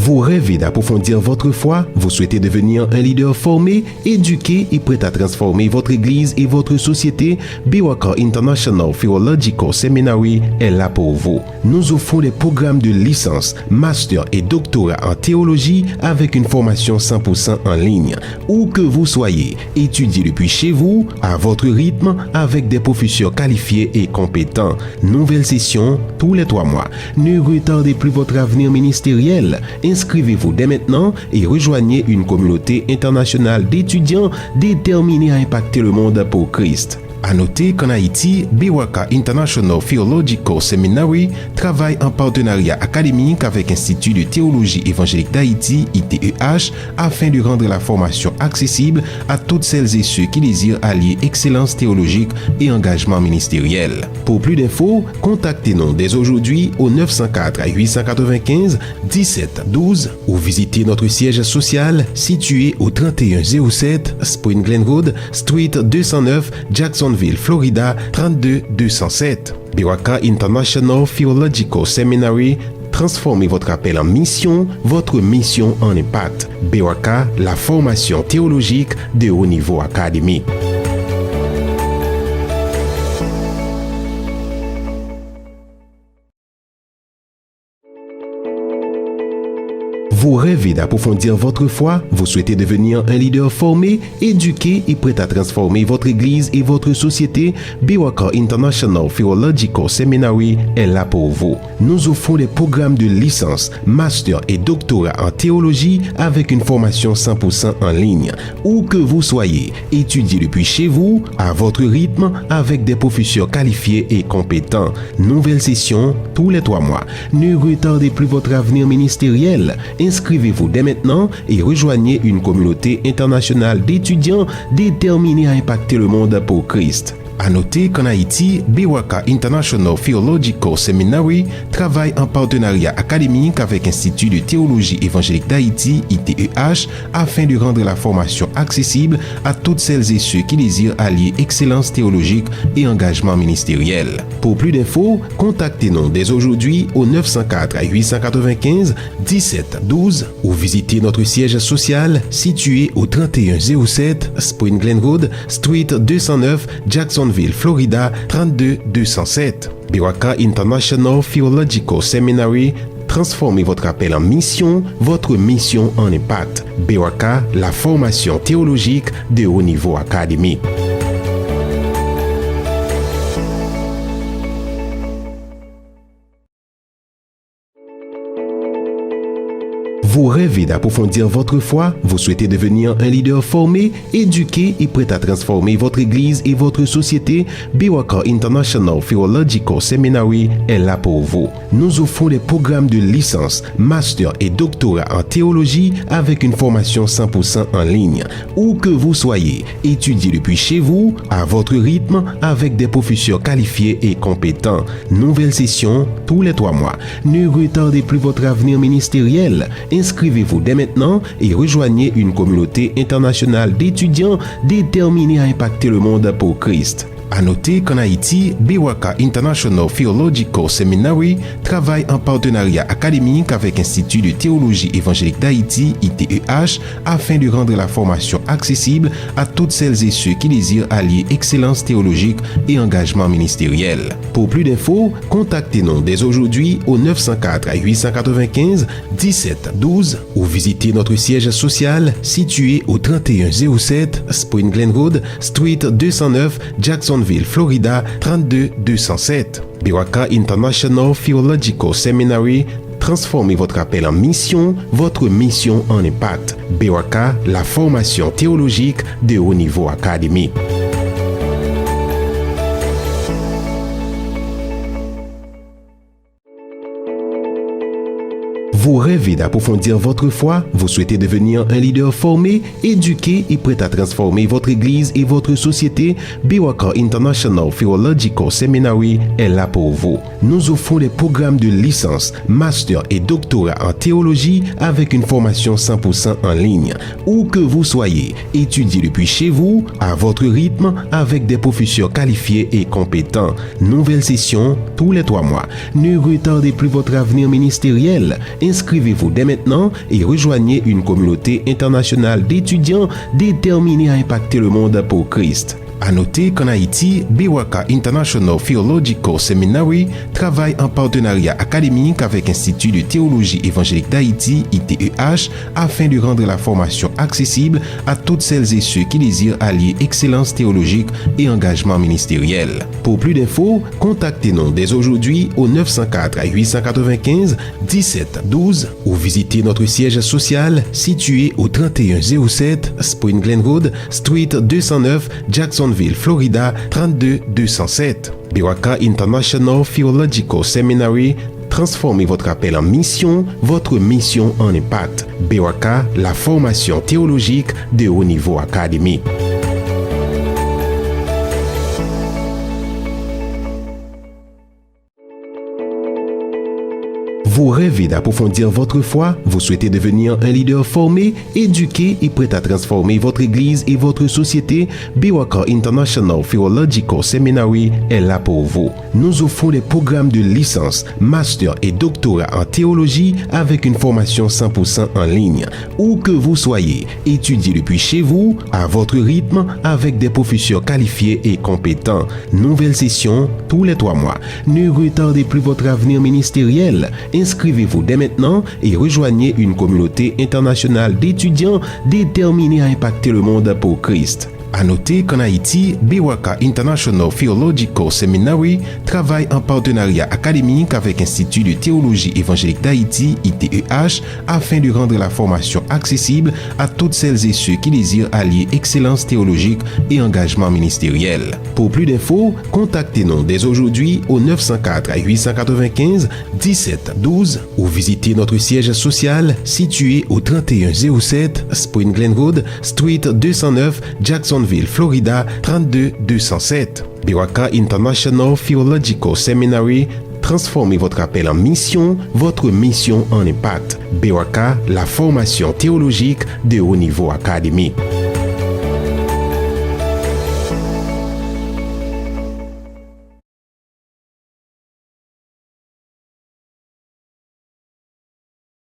Vous rêvez d'approfondir votre foi? Vous souhaitez devenir un leader formé, éduqué et prêt à transformer votre église et votre société? BWACA International Theological Seminary est là pour vous. Nous offrons des programmes de licence, master et doctorat en théologie avec une formation 100% en ligne. Où que vous soyez, étudiez depuis chez vous, à votre rythme, avec des professeurs qualifiés et compétents. Nouvelle session tous les 3 mois. Ne retardez plus votre avenir ministériel. Inscrivez-vous dès maintenant et rejoignez une communauté internationale d'étudiants déterminés à impacter le monde pour Christ. À noter qu'en Haïti, BWACA International Theological Seminary travaille en partenariat académique avec l'Institut de théologie évangélique d'Haïti, ITEH, afin de rendre la formation accessible à toutes celles et ceux qui désirent allier excellence théologique et engagement ministériel. Pour plus d'infos, contactez-nous dès aujourd'hui au 904 895 17 12 ou visitez notre siège social situé au 3107 Spring Glen Road, Street 209, Jacksonville, Florida 32207. BWACA International Theological Seminary. Transformez votre appel en mission, votre mission en impact. BWACA, la formation théologique de haut niveau académique. Vous rêvez d'approfondir votre foi? Vous souhaitez devenir un leader formé, éduqué et prêt à transformer votre église et votre société? BWACA International Theological Seminary est là pour vous. Nous offrons des programmes de licence, master et doctorat en théologie avec une formation 100% en ligne. Où que vous soyez, étudiez depuis chez vous, à votre rythme, avec des professeurs qualifiés et compétents. Nouvelle session tous les 3 mois. Ne retardez plus votre avenir ministériel. Inscrivez-vous dès maintenant et rejoignez une communauté internationale d'étudiants déterminés à impacter le monde pour Christ. À noter qu'en Haïti, BWACA International Theological Seminary travaille en partenariat académique avec l'Institut de théologie évangélique d'Haïti, ITEH, afin de rendre la formation accessible à toutes celles et ceux qui désirent allier excellence théologique et engagement ministériel. Pour plus d'infos, contactez-nous dès aujourd'hui au 904 895 17 12 ou visitez notre siège social situé au 3107 Spring Glen Road, Street 209, Jacksonville, Florida 32207. BWACA International Theological Seminary. Transformez votre appel en mission, votre mission en impact. BWACA, la formation théologique de haut niveau académique. Vous rêvez d'approfondir votre foi? Vous souhaitez devenir un leader formé, éduqué et prêt à transformer votre église et votre société? BWACA International Theological Seminary est là pour vous. Nous offrons des programmes de licence, master et doctorat en théologie avec une formation 100% en ligne. Où que vous soyez, étudiez depuis chez vous, à votre rythme, avec des professeurs qualifiés et compétents. Nouvelle session tous les 3 mois. Ne retardez plus votre avenir ministériel. Inscrivez-vous dès maintenant et rejoignez une communauté internationale d'étudiants déterminés à impacter le monde pour Christ. À noter qu'en Haïti, BWACA International Theological Seminary travaille en partenariat académique avec l'Institut de théologie évangélique d'Haïti, ITEH, afin de rendre la formation accessible à toutes celles et ceux qui désirent allier excellence théologique et engagement ministériel. Pour plus d'infos, contactez-nous dès aujourd'hui au 904 895 17 12 ou visitez notre siège social situé au 3107 Spring Glen Road, Street 209, Jacksonville, Florida 32207. BWACA International Theological Seminary. Transformez votre appel en mission, votre mission en impact. BWACA, la formation théologique de haut niveau académique. Vous rêvez d'approfondir votre foi? Vous souhaitez devenir un leader formé, éduqué et prêt à transformer votre église et votre société? BWACA International Theological Seminary est là pour vous. Nous offrons des programmes de licence, master et doctorat en théologie avec une formation 100% en ligne. Où que vous soyez, étudiez depuis chez vous, à votre rythme, avec des professeurs qualifiés et compétents. Nouvelle session tous les 3 mois. Ne retardez plus votre avenir ministériel. Inscrivez-vous dès maintenant et rejoignez une communauté internationale d'étudiants déterminés à impacter le monde pour Christ. À noter qu'en Haïti, BWACA International Theological Seminary travaille en partenariat académique avec l'Institut de théologie évangélique d'Haïti, ITEH, afin de rendre la formation accessible à toutes celles et ceux qui désirent allier excellence théologique et engagement ministériel. Pour plus d'infos, contactez-nous dès aujourd'hui au 904 895 17 12 ou visitez notre siège social situé au 3107 Spring Glen Road, Street 209, Jacksonville, Florida 32207. BWACA International Theological Seminary, transformez votre appel en mission, votre mission en impact. BWACA, la formation théologique de haut niveau académique. Vous rêvez d'approfondir votre foi, vous souhaitez devenir un leader formé, éduqué et prêt à transformer votre église et votre société, BWACA International Theological Seminary est là pour vous. Nous offrons des programmes de licence, master et doctorat en théologie avec une formation 100% en ligne. Où que vous soyez, étudiez depuis chez vous, à votre rythme, avec des professeurs qualifiés et compétents. Nouvelle session tous les 3 mois. Ne retardez plus votre avenir ministériel. Inscrivez-vous dès maintenant et rejoignez une communauté internationale d'étudiants déterminés à impacter le monde pour Christ. À noter qu'en Haïti, BWACA International Theological Seminary travaille en partenariat académique avec l'Institut de théologie évangélique d'Haïti, ITEH, afin de rendre la formation accessible à toutes celles et ceux qui désirent allier excellence théologique et engagement ministériel. Pour plus d'infos, contactez-nous dès aujourd'hui au 904 895 17 12 ou visitez notre siège social situé au 3107 Spring Glen Road, Street 209, Jacksonville, Florida 32207. BWACA International Theological Seminary, transformez votre appel en mission, votre mission en impact. BWACA, la formation théologique de haut niveau académique.